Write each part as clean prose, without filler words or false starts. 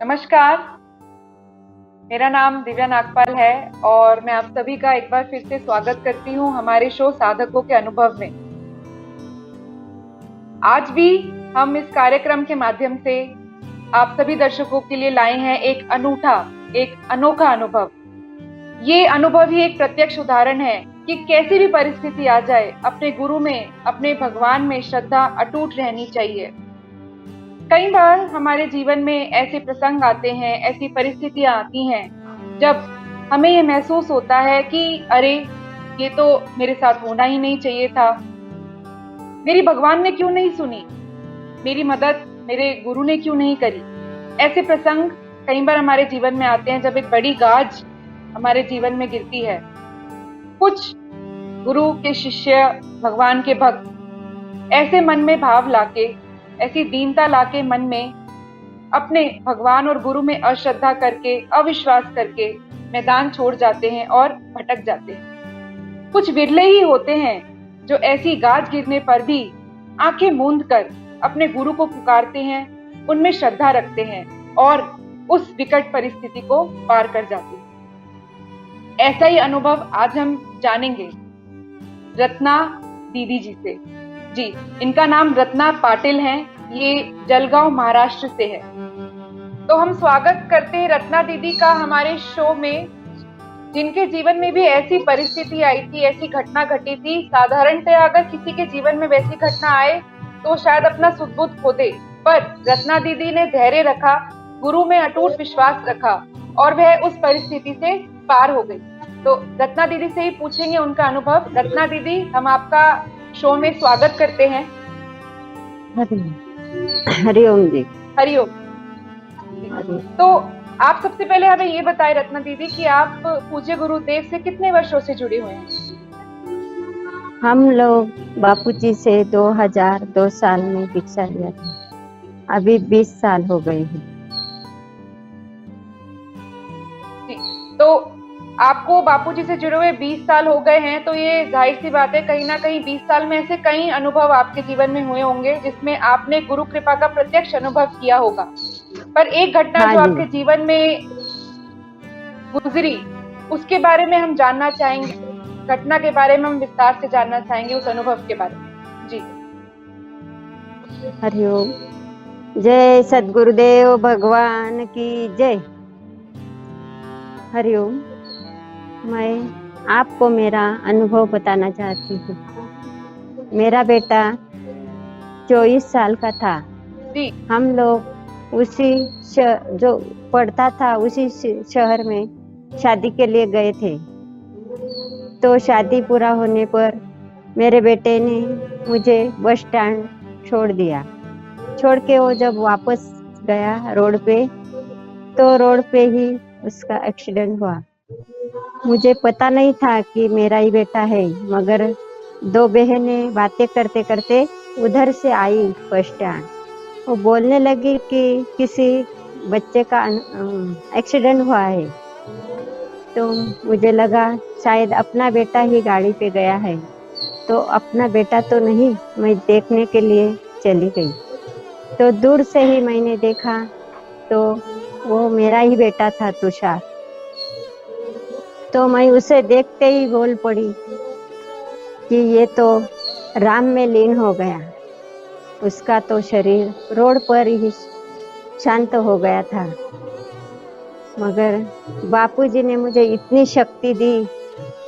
नमस्कार। मेरा नाम दिव्या नागपाल है और मैं आप सभी का एक बार फिर से स्वागत करती हूँ हमारे शो साधकों के अनुभव में। आज भी हम इस कार्यक्रम के माध्यम से आप सभी दर्शकों के लिए लाए हैं एक अनोखा अनुभव। ये अनुभव ही एक प्रत्यक्ष उदाहरण है कि कैसी भी परिस्थिति आ जाए, अपने गुरु में, अपने भगवान में श्रद्धा अटूट रहनी चाहिए। कई बार हमारे जीवन में ऐसे प्रसंग आते हैं, ऐसी परिस्थितियां आती हैं जब हमें ये महसूस होता है कि अरे, ये तो मेरे साथ होना ही नहीं चाहिए था। मेरी भगवान ने क्यों नहीं सुनी, मेरी मदद मेरे गुरु ने क्यों नहीं करी। ऐसे प्रसंग कई बार हमारे जीवन में आते हैं जब एक बड़ी गाज हमारे जीवन में गिरती है। कुछ गुरु के शिष्य, भगवान के भक्त ऐसे मन में भाव लाके, ऐसी दीनता लाके मन में अपने भगवान और गुरु में अश्रद्धा करके, अविश्वास करके मैदान छोड़ जाते हैं और भटक जाते हैं। कुछ विरले ही होते हैं जो ऐसी गाज गिरने पर भी आंखें मूंद कर अपने गुरु को पुकारते हैं, उनमें श्रद्धा रखते हैं और उस विकट परिस्थिति को पार कर जाते हैं। ऐसा ही अनुभव आज हम जानेंगे रत्ना दीदी जी से। जी, इनका नाम रत्ना पाटिल है। ये जलगांव महाराष्ट्र से है। तो हम स्वागत करते हैं रत्ना दीदी का हमारे शो में, जिनके जीवन में भी ऐसी परिस्थिति आई थी, ऐसी घटना घटी थी। साधारणतः अगर किसी के जीवन में वैसी घटना आए तो शायद अपना सुध-बुध खो दे, पर रत्ना दीदी ने धैर्य रखा, गुरु में अटूट विश्वास रखा और वह उस परिस्थिति से पार हो गई। तो रत्ना दीदी से ही पूछेंगे उनका अनुभव। रत्ना दीदी, हम आपका शो में स्वागत करते हैं। हरिओम जी। हरिओम। तो आप सबसे पहले हमें ये बताएं रत्ना दीदी कि आप पूज्य गुरुदेव से कितने वर्षों से जुड़े हुए हैं? हम लोग बापूजी से 2002 साल में दीक्षा लिया था। अभी 20 साल हो गए हैं। तो आपको बापूजी से जुड़े हुए 20 साल हो गए हैं, तो ये जाहिर सी बात है, कहीं ना कहीं 20 साल में ऐसे कई अनुभव आपके जीवन में हुए होंगे जिसमें आपने गुरु कृपा का प्रत्यक्ष अनुभव किया होगा। पर एक घटना जो आपके जीवन में गुजरी, उसके बारे में हम जानना चाहेंगे। घटना के बारे में हम विस्तार से जानना चाहेंगे, उस अनुभव के बारे में। जी। हरिओम। जय सद्गुरुदेव भगवान की जय। हरिओम। मैं आपको मेरा अनुभव बताना चाहती हूँ। मेरा बेटा 24 साल का था। हम लोग उसी जो पढ़ता था उसी शहर में शादी के लिए गए थे। तो शादी पूरा होने पर मेरे बेटे ने मुझे बस स्टैंड छोड़ दिया। छोड़ के वो जब वापस गया रोड पे, तो रोड पे ही उसका एक्सीडेंट हुआ। मुझे पता नहीं था कि मेरा ही बेटा है, मगर 2 बहनें बातें करते करते उधर से आई बस स्टैंड। वो बोलने लगी कि किसी बच्चे का एक्सीडेंट हुआ है। तो मुझे लगा शायद अपना बेटा ही गाड़ी पे गया है। तो अपना बेटा तो नहीं, मैं देखने के लिए चली गई। तो दूर से ही मैंने देखा तो वो मेरा ही बेटा था, तुषार। तो मैं उसे देखते ही बोल पड़ी कि ये तो राम में लीन हो गया। उसका तो शरीर रोड पर ही शांत हो गया था। मगर बापूजी ने मुझे इतनी शक्ति दी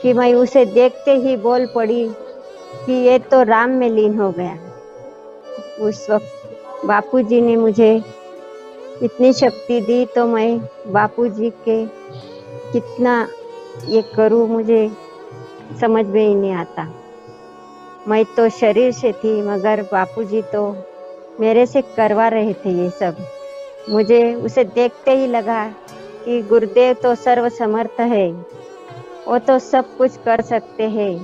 कि मैं उसे देखते ही बोल पड़ी कि ये तो राम में लीन हो गया। उस वक्त बापूजी ने मुझे इतनी शक्ति दी, तो मैं बापूजी के कितना ये करूँ मुझे समझ में ही नहीं आता। मैं तो शरीर से थी, मगर बापूजी तो मेरे से करवा रहे थे ये सब। मुझे उसे देखते ही लगा कि गुरुदेव तो सर्व समर्थ है, वो तो सब कुछ कर सकते हैं,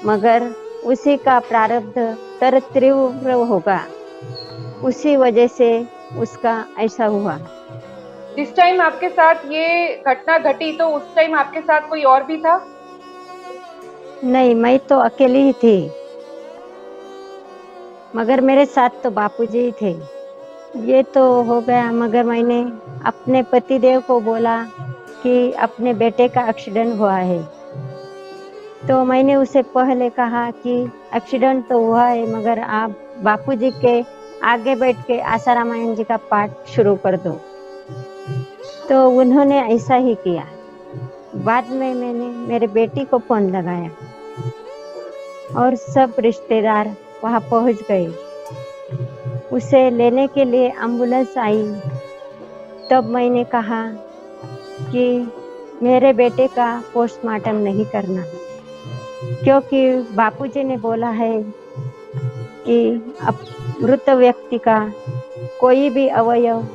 मगर उसी का प्रारब्ध तर तीव्र होगा। उसी वजह से उसका ऐसा हुआ। जिस टाइम आपके साथ ये घटना घटी, तो उस टाइम आपके साथ कोई और भी था? नहीं, मैं तो अकेली ही थी, मगर मेरे साथ तो बापूजी ही थे। ये तो हो गया, मगर मैंने अपने पतिदेव को बोला कि अपने बेटे का एक्सीडेंट हुआ है। तो मैंने उसे पहले कहा कि एक्सीडेंट तो हुआ है, मगर आप बापूजी के आगे बैठ के आशा रामायण जी का पाठ शुरू कर दो। तो उन्होंने ऐसा ही किया। बाद में मैंने मेरे बेटी को फोन लगाया और सब रिश्तेदार वहां पहुंच गए। उसे लेने के लिए एम्बुलेंस आई। तब मैंने कहा कि मेरे बेटे का पोस्टमार्टम नहीं करना, क्योंकि बापूजी ने बोला है कि मृत व्यक्ति का कोई भी अवयव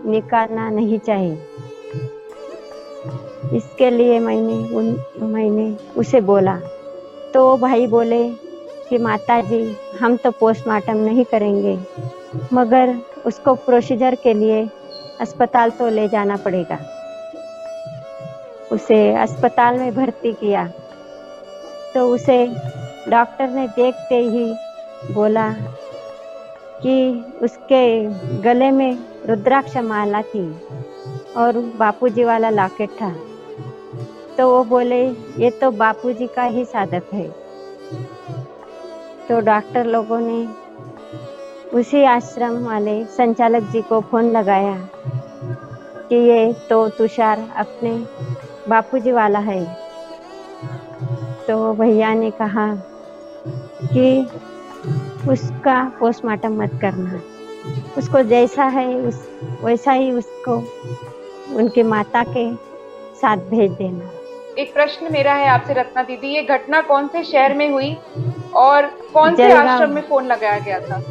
निकालना नहीं चाहिए। इसके लिए मैंने उसे बोला। तो भाई बोले कि माताजी, हम तो पोस्टमार्टम नहीं करेंगे, मगर उसको प्रोसीजर के लिए अस्पताल तो ले जाना पड़ेगा। उसे अस्पताल में भर्ती किया तो उसे डॉक्टर ने देखते ही बोला कि उसके गले में रुद्राक्ष माला थी और बापूजी वाला लॉकेट था। तो वो बोले ये तो बापूजी का ही साधक है। तो डॉक्टर लोगों ने उसी आश्रम वाले संचालक जी को फोन लगाया कि ये तो तुषार अपने बापूजी वाला है। तो भैया ने कहा कि उसका पोस्टमार्टम मत करना, उसको जैसा है वैसा ही उसको उनके माता के साथ भेज देना। एक प्रश्न मेरा है आपसे रत्ना दीदी, ये घटना कौन से शहर में हुई और कौन से आश्रम में फोन लगाया गया था?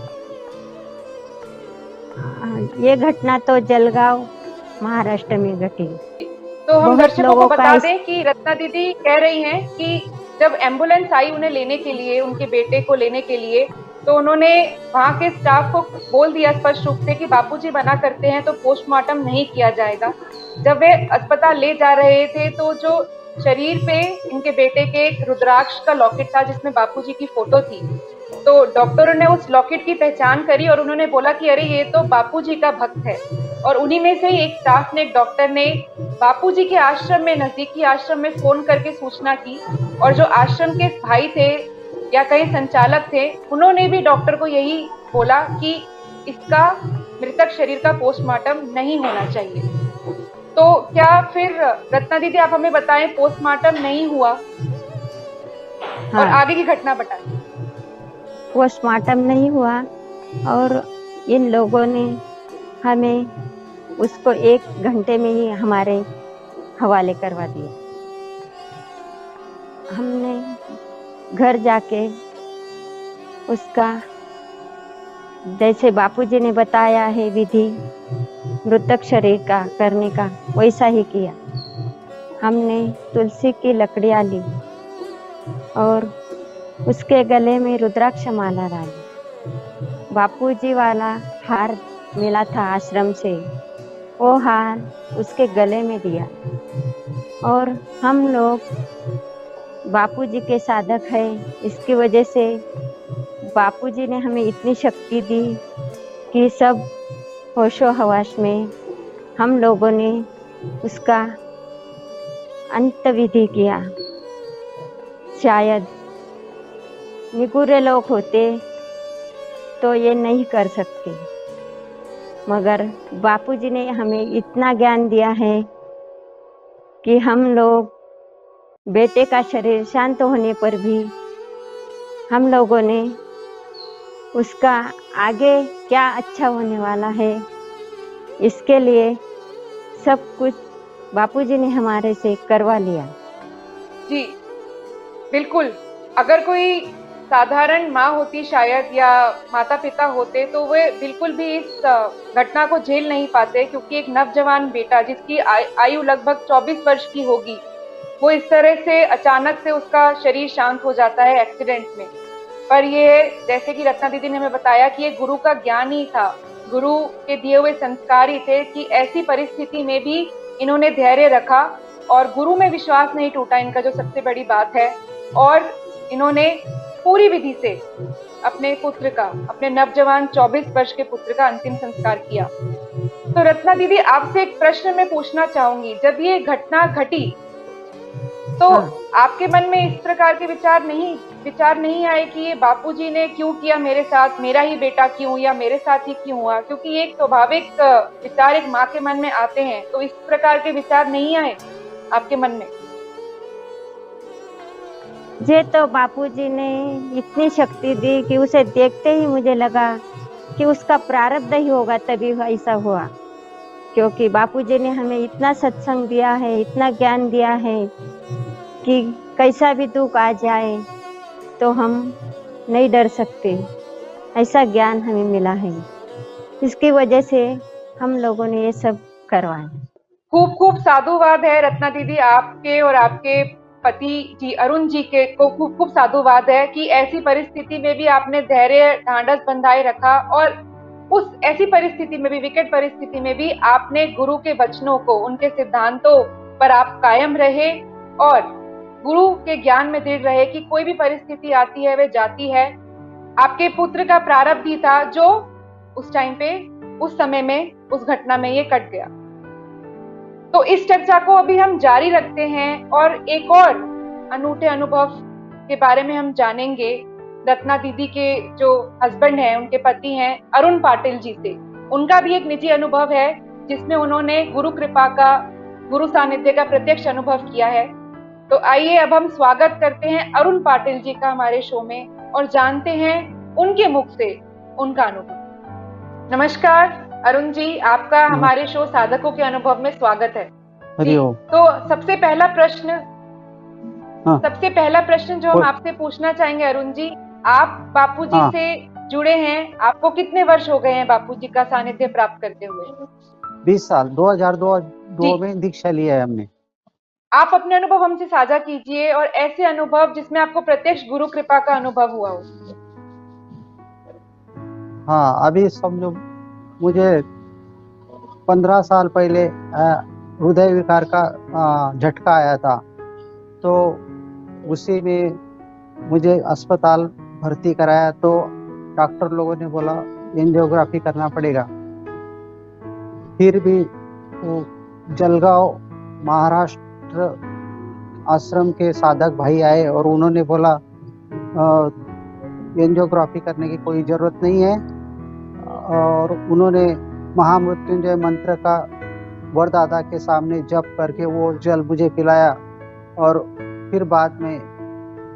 ये घटना तो जलगांव महाराष्ट्र में घटी। तो हम दर्शकों को बता दें कि रत्ना दीदी कह रही हैं कि जब एम्बुलेंस आई उन्हें लेने के लिए, उनके बेटे को लेने के लिए, तो उन्होंने वहां के स्टाफ को बोल दिया स्पष्ट रूप से कि बापूजी मना करते हैं तो पोस्टमार्टम नहीं किया जाएगा। जब वे अस्पताल ले जा रहे थे तो जो शरीर पे इनके बेटे के एक रुद्राक्ष का लॉकेट था जिसमें बापूजी की फोटो थी, तो डॉक्टरों ने उस लॉकेट की पहचान करी और उन्होंने बोला कि अरे ये तो बापूजी का भक्त है। और उन्हीं में से ही एक स्टाफ ने, एक डॉक्टर ने बापूजी के आश्रम में, नजदीकी आश्रम में फोन करके सूचना की और जो आश्रम के भाई थे या कई संचालक थे, उन्होंने भी डॉक्टर को यही बोला कि इसका मृतक शरीर का पोस्टमार्टम नहीं होना चाहिए। तो क्या फिर रत्ना दीदी आप हमें बताएं, पोस्टमार्टम नहीं हुआ? हाँ। और आगे की घटना बताएं। पोस्टमार्टम नहीं हुआ और इन लोगों ने हमें उसको 1 घंटे में ही हमारे हवाले करवा दिया। हमने घर जाके उसका जैसे बापूजी ने बताया है विधि मृतक शरीर का करने का, वैसा ही किया। हमने तुलसी की लकड़ियाँ ली और उसके गले में रुद्राक्ष माला डाली। बापूजी वाला हार मिला था आश्रम से, वो हार उसके गले में दिया। और हम लोग बापूजी के साधक है, इसकी वजह से बापूजी ने हमें इतनी शक्ति दी कि सब होशो हवास में हम लोगों ने उसका अंत विधि किया। शायद निगुरे लोग होते तो ये नहीं कर सकते, मगर बापूजी ने हमें इतना ज्ञान दिया है कि हम लोग बेटे का शरीर शांत होने पर भी हम लोगों ने उसका आगे क्या अच्छा होने वाला है, इसके लिए सब कुछ बापूजी ने हमारे से करवा लिया। जी बिल्कुल, अगर कोई साधारण माँ होती शायद या माता पिता होते तो वे बिल्कुल भी इस घटना को झेल नहीं पाते, क्योंकि एक नवजवान बेटा जिसकी आयु लगभग 24 वर्ष की होगी, वो इस तरह से अचानक से उसका शरीर शांत हो जाता है एक्सीडेंट में। पर ये जैसे कि रत्ना दीदी ने हमें बताया कि ये गुरु का ज्ञान ही था, गुरु के दिए हुए संस्कार ही थे कि ऐसी परिस्थिति में भी इन्होंने धैर्य रखा और गुरु में विश्वास नहीं टूटा, इनका जो सबसे बड़ी बात है। और इन्होंने पूरी विधि से अपने पुत्र का, अपने नवजवान 24 वर्ष के पुत्र का अंतिम संस्कार किया। तो रत्ना दीदी, आपसे एक प्रश्न मैं पूछना चाहूंगी। जब ये घटना घटी तो आपके मन में इस प्रकार के विचार नहीं आए कि ये बापूजी ने क्यों किया मेरे साथ, मेरा ही बेटा क्यों, या मेरे साथ ही क्यों हुआ? क्योंकि ये एक स्वाभाविक विचार एक माँ के मन में आते हैं, तो इस प्रकार के विचार नहीं आए आपके मन में? ये तो बापूजी ने इतनी शक्ति दी कि उसे देखते ही मुझे लगा कि उसका प्रारब्ध ही होगा, तभी ऐसा हुआ। क्योंकि बापूजी ने हमें इतना सत्संग दिया है, इतना ज्ञान दिया है कि कैसा भी दुख आ जाए तो हम नहीं डर सकते, ऐसा ज्ञान हमें मिला है। इसकी वजह से हम लोगों ने ये सब करवाया। खूब खूब साधुवाद है रत्ना दीदी, आपके और आपके पति जी अरुण जी के को खूब खूब साधुवाद है कि ऐसी परिस्थिति में भी आपने धैर्य ढांढस बंधाए रखा, और उस ऐसी परिस्थिति में भी, विकट परिस्थिति में भी आपने गुरु के वचनों को, उनके सिद्धांतों पर आप कायम रहे और गुरु के ज्ञान में दृढ़ रहे कि कोई भी परिस्थिति आती है वे जाती है। आपके पुत्र का प्रारब्ध ही था जो उस टाइम पे, उस समय में, उस घटना में ये कट गया। तो इस चर्चा को अभी हम जारी रखते हैं और एक और अनूठे अनुभव के बारे में हम जानेंगे रत्ना दीदी के जो हस्बैंड हैं, उनके पति हैं अरुण पाटिल जी से। उनका भी एक निजी अनुभव है जिसमें उन्होंने गुरु कृपा का, गुरु सानिध्य का प्रत्यक्ष अनुभव किया है। तो आइए अब हम स्वागत करते हैं अरुण पाटिल जी का हमारे शो में और जानते हैं उनके मुख से उनका अनुभव। नमस्कार अरुण जी, आपका हमारे शो साधकों के अनुभव में स्वागत है। तो सबसे पहला प्रश्न जो हम आपसे पूछना चाहेंगे अरुण जी, आप बापूजी से जुड़े हैं, आपको कितने वर्ष हो गए हैं बापूजी का सानिध्य प्राप्त करते हुए? 20 साल। 2002 में दीक्षा लिया है हमने। आप अपने अनुभव हमसे साझा कीजिए, और ऐसे अनुभव जिसमें आपको प्रत्यक्ष गुरु कृपा का अनुभव हुआ हो। हाँ, अभी समझो मुझे 15 साल पहले हृदय विकार का झटका आया था, तो उसी में मुझे अस्पताल भर्ती कराया। तो डॉक्टर लोगों ने बोला एंजियोग्राफी करना पड़ेगा। फिर भी वो जलगांव महाराष्ट्र आश्रम के साधक भाई आए और उन्होंने बोला एंजियोग्राफी करने की कोई जरूरत नहीं है, और उन्होंने महामृत्युंजय मंत्र का वरदादा के सामने जप करके वो जल मुझे पिलाया। और फिर बाद में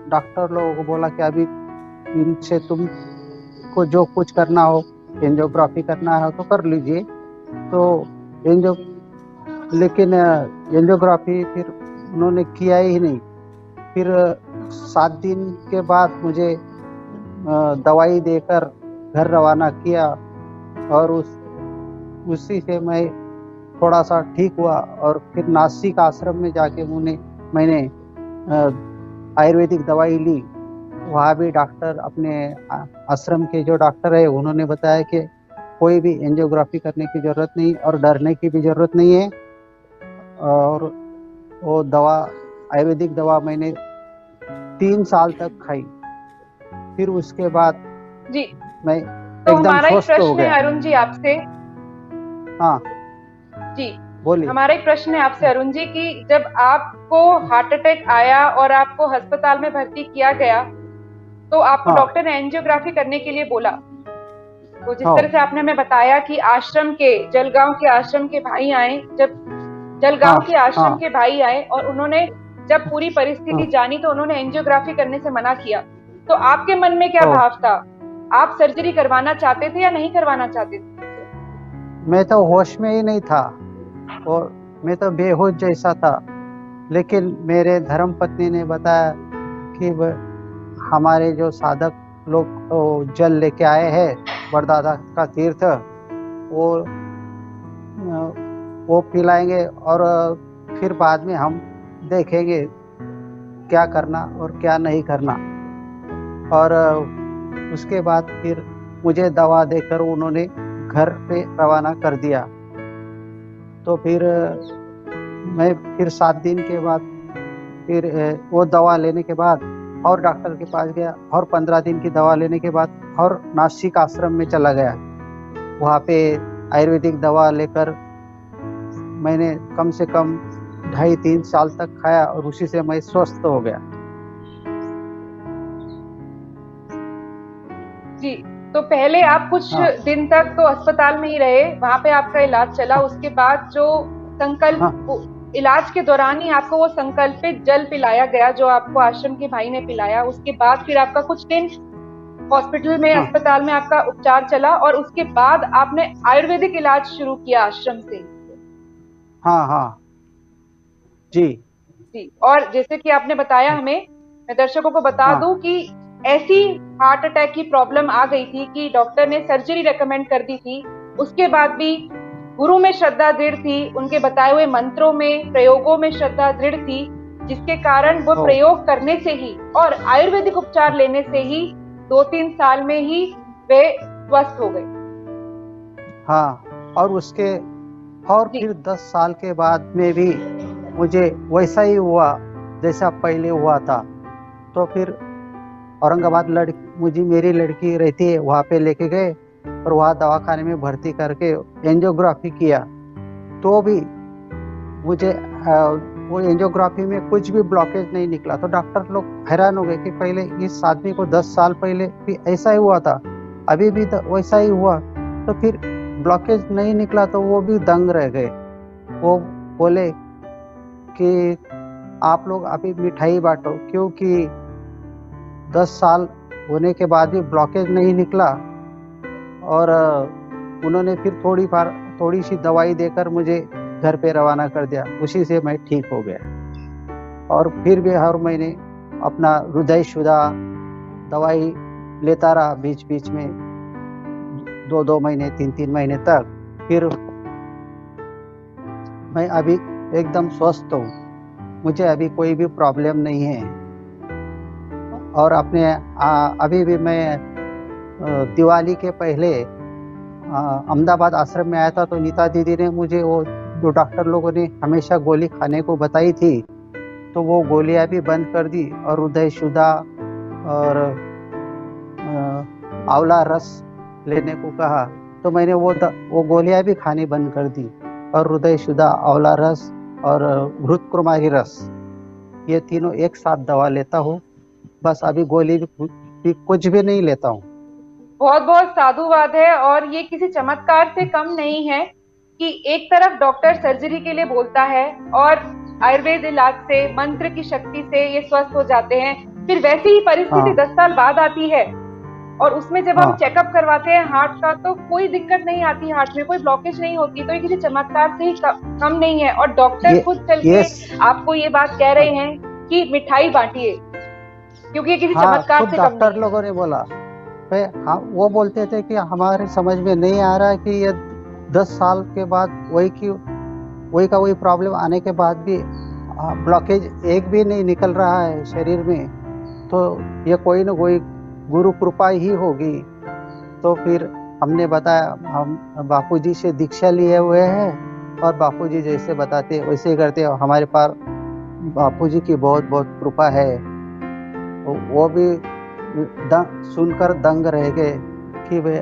डॉक्टर लोगों को बोला कि अभी इनसे तुमको जो कुछ करना हो, एंजियोग्राफी करना है तो कर लीजिए। तो लेकिन एंजियोग्राफी फिर उन्होंने किया ही नहीं। फिर 7 दिन के बाद मुझे दवाई देकर घर रवाना किया, और उसी से मैं थोड़ा सा ठीक हुआ। और फिर नासिक आश्रम में जाके मैंने आयुर्वेदिक दवाई ली। वहाँ भी डॉक्टर, अपने आश्रम के जो डॉक्टर है, उन्होंने बताया कि कोई भी एंजियोग्राफी करने की जरूरत नहीं और डरने की भी जरूरत नहीं है। और वो दवा, आयुर्वेदिक दवा मैंने 3 साल तक खाई। फिर उसके बाद जी मैं तो एकदम हमारा एक स्वस्थ हो प्रश्न गया। है अरुण जी आपसे। हाँ जी बोलिए। हमारा एक प्रश्न है आपसे अरुण जी कि जब आपको हार्ट अटैक आया और आपको अस्पताल में भर्ती किया गया, तो आपको डॉक्टर ने एंजियोग्राफी करने के लिए बोला। तो जिस तरह से आपने हमें बताया कि आश्रम के, जलगांव के आश्रम के भाई आए, जब जलगांव के आश्रम के भाई आए और उन्होंने जब पूरी परिस्थिति जानी तो उन्होंने एंजियोग्राफी करने से मना किया, तो आपके मन में क्या भाव था? आप सर्जरी करवाना चाहते थे या नहीं करवाना चाहते थे? मैं तो होश में ही नहीं था और मैं तो बेहोश जैसा था। लेकिन मेरे धर्म पत्नी ने बताया कि हमारे जो साधक लोग जल लेके आए हैं, वरदादा का तीर्थ, वो पिलाएंगे और फिर बाद में हम देखेंगे क्या करना और क्या नहीं करना। और उसके बाद फिर मुझे दवा देकर उन्होंने घर पे रवाना कर दिया। तो फिर मैं 7 दिन के बाद फिर वो दवा लेने के बाद और डॉक्टर के पास गया और 15 दिन की दवा लेने के बाद और नासिक आश्रम में चला गया। वहाँ पे आयुर्वेदिक दवा लेकर मैंने कम से कम 2.5-3 साल तक खाया और उसी से मैं स्वस्थ हो गया। जी, तो पहले आप कुछ दिन तक तो अस्पताल में ही रहे, वहां पे आपका इलाज चला। उसके बाद जो संकल्प इलाज के दौरान ही आपको वो संकल्पित जल पिलाया गया जो आपको आश्रम के भाई ने पिलाया। उसके बाद फिर आपका कुछ दिन हॉस्पिटल में अस्पताल में आपका उपचार चला और उसके बाद आपने आयुर्वेदिक इलाज शुरू किया आश्रम से। हाँ जी जी, और जैसे कि आपने बताया हमें, मैं दर्शकों को बता दूं कि ऐसी हार्ट अटैक की प्रॉब्लम आ गई थी कि डॉक्टर ने सर्जरी रेकमेंड कर दी थी। उसके बाद भी गुरु में श्रद्धा दृढ़ थी, उनके बताए हुए मंत्रों में, प्रयोगों में श्रद्धा दृढ़ थी, जिसके कारण वो प्रयोग करने से ही और आयुर्वेदिक उपचार लेने से ही 2-3 साल में ही वे स्वस्थ हो गए। हाँ, और उसके और फिर 10 साल के बाद में भी मुझे वैसा ही हुआ जैसा पहले हुआ था। तो फिर औरंगाबाद मुझे मेरी लड़की रहती है, वहाँ पे लेके गए और वहाँ दवाखाने में भर्ती करके एंजियोग्राफी किया। तो भी मुझे वो एंजियोग्राफी में कुछ भी ब्लॉकेज नहीं निकला। तो डॉक्टर लोग हैरान हो गए कि पहले इस आदमी को 10 साल पहले भी ऐसा ही हुआ था, अभी भी वैसा ही हुआ। तो फिर ब्लॉकेज नहीं निकला तो वो भी दंग रह गए। वो बोले कि आप लोग अभी मिठाई बांटो, क्योंकि 10 साल होने के बाद भी ब्लॉकेज नहीं निकला। और उन्होंने फिर थोड़ी सी दवाई देकर मुझे घर पे रवाना कर दिया। उसी से मैं ठीक हो गया। और फिर भी हर महीने अपना हृदय शुदा दवाई लेता रहा, बीच बीच में 2-2 महीने 3-3 महीने तक। फिर मैं अभी एकदम स्वस्थ हूँ, मुझे अभी कोई भी प्रॉब्लम नहीं है। और अभी भी मैं दिवाली के पहले अहमदाबाद आश्रम में आया था। तो नीता दीदी ने मुझे वो जो डॉक्टर लोगों ने हमेशा गोली खाने को बताई थी, तो वो गोलियां भी बंद कर दी और हृदय शुदा और आंवला रस लेने को कहा। तो मैंने वो गोलियां भी खानी बंद कर दी और हृदय शुदा, आंवला रस और घृतकुमारी रस, ये तीनों एक साथ दवा लेता हूँ। बस अभी गोली भी कुछ भी नहीं लेता हूँ। बहुत बहुत साधुवाद है। और ये किसी चमत्कार से कम नहीं है कि एक तरफ डॉक्टर सर्जरी के लिए बोलता है और आयुर्वेद इलाज से, मंत्र की शक्ति से ये स्वस्थ हो जाते हैं। फिर वैसी ही परिस्थिति 10 साल बाद आती है और उसमें जब हम चेकअप करवाते हैं हार्ट का, तो कोई दिक्कत नहीं आती, हार्ट में कोई ब्लॉकेज नहीं होती। तो ये किसी चमत्कार से ही कम नहीं है। और डॉक्टर खुद चल के आपको ये बात कह रहे हैं कि मिठाई बांटिए, क्योंकि ये किसी चमत्कार से कम नहीं। डॉक्टर लोगों ने बोला, वो बोलते थे कि हमारे समझ में नहीं आ रहा है कि ये 10 साल के बाद वही का वही प्रॉब्लम आने के बाद भी ब्लॉकेज एक भी नहीं निकल रहा है शरीर में, तो ये कोई न कोई गुरु कृपा ही होगी। तो फिर हमने बताया, हम बापूजी से दीक्षा लिए हुए हैं और बापूजी जैसे बताते वैसे ही करते। हमारे पास बापूजी की बहुत बहुत कृपा है। वो भी सुनकर दंग रह गए कि भाई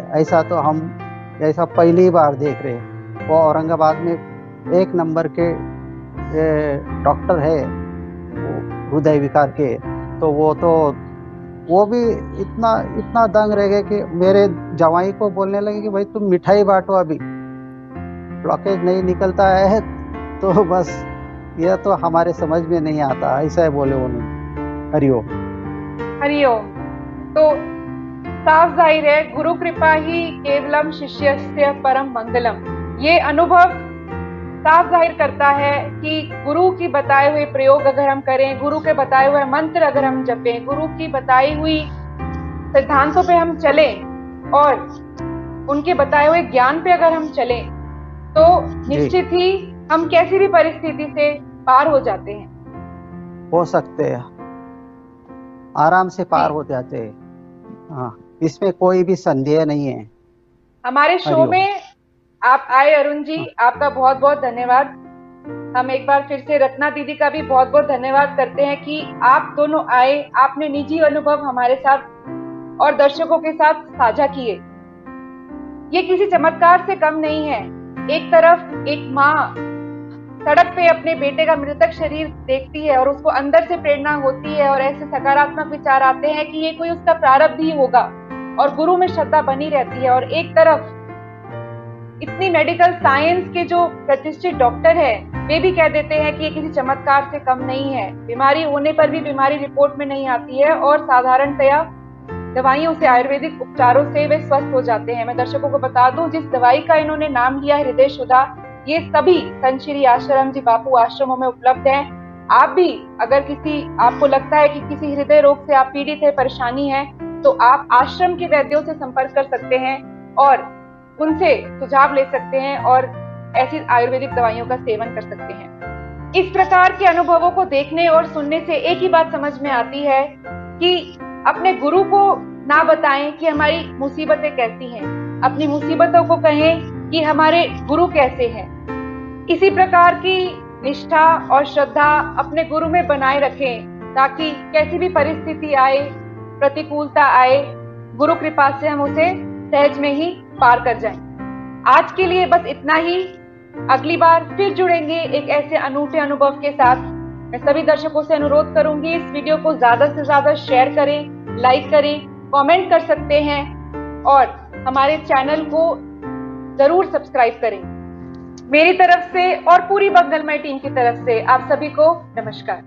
ऐसा पहली बार देख रहे। वो औरंगाबाद में 1 नंबर के डॉक्टर है हृदय विकार के। तो वो भी इतना दंग रह गए कि मेरे जवाई को बोलने लगे कि भाई तुम मिठाई बांटो, अभी ब्लॉकेज नहीं निकलता है। तो बस यह तो हमारे समझ में नहीं आता, ऐसा है बोले उन्होंने। हरिओम हरिओम। तो साफ जाहिर है, गुरु कृपा ही केवलम शिष्यस्य परम मंगलम। ये अनुभव साफ जाहिर करता है कि गुरु की बताए हुए प्रयोग अगर हम करें, गुरु के बताए हुए मंत्र अगर हम जपें, गुरु की बताई हुई सिद्धांतों पे हम चलें और उनके बताए हुए ज्ञान पे अगर हम चलें, तो निश्चित ही हम कैसी भी परिस्थिति से पार हो जाते हैं, हो सकते हैं, आराम से पार हो जाते हैं। हाँ, इसमें कोई भी संदेह नहीं है। हमारे शो में आप आए अरुण जी, आपका बहुत बहुत धन्यवाद। हम एक बार फिर से रत्ना दीदी का भी बहुत बहुत धन्यवाद करते हैं कि आप दोनों आए, आपने निजी अनुभव हमारे साथ और दर्शकों के साथ साझा किए। ये किसी चमत्कार से कम नहीं है। एक तरफ एक माँ सड़क पे अपने बेटे का मृतक शरीर देखती है और उसको अंदर से प्रेरणा होती है और ऐसे सकारात्मक विचार आते हैं कि ये कोई उसका प्रारब्ध ही होगा और गुरु में श्रद्धा बनी रहती है। और एक तरफ इतनी मेडिकल साइंस के जो प्रतिष्ठित डॉक्टर है वे भी कह देते हैं कि ये किसी चमत्कार से कम नहीं है। बीमारी होने पर भी बीमारी रिपोर्ट में नहीं आती है और साधारणतया दवाइयों से, आयुर्वेदिक उपचारों से वे स्वस्थ हो जाते हैं। मैं दर्शकों को बता दूं, जिस दवाई का इन्होंने नाम लिया है हृदय शुदा, ये सभी संत श्री आश्रम जी बापू आश्रमों में उपलब्ध है। आप भी अगर आपको लगता है कि किसी हृदय रोग से आप पीड़ित है, परेशानी है, तो आप आश्रम के वैद्यों से संपर्क कर सकते हैं और उनसे सुझाव ले सकते हैं और ऐसी आयुर्वेदिक दवाइयों का सेवन कर सकते हैं। इस प्रकार के अनुभवों को देखने और सुनने से एक ही बात समझ में आती है कि अपने गुरु को ना बताएं कि हमारी मुसीबतें कैसी हैं, अपनी मुसीबतों को कहें कि हमारे गुरु कैसे हैं। इसी प्रकार की निष्ठा और श्रद्धा अपने गुरु में बनाए रखें ताकि कैसी भी परिस्थिति आए, प्रतिकूलता आए, गुरु कृपा से हम उसे सहज में ही पार कर जाएं। आज के लिए बस इतना ही। अगली बार फिर जुड़ेंगे एक ऐसे अनूठे अनुभव के साथ। मैं सभी दर्शकों से अनुरोध करूंगी, इस वीडियो को ज्यादा से ज्यादा शेयर करें, लाइक करें, कमेंट कर सकते हैं और हमारे चैनल को जरूर सब्सक्राइब करें। मेरी तरफ से और पूरी मंगलमय टीम की तरफ से आप सभी को नमस्कार।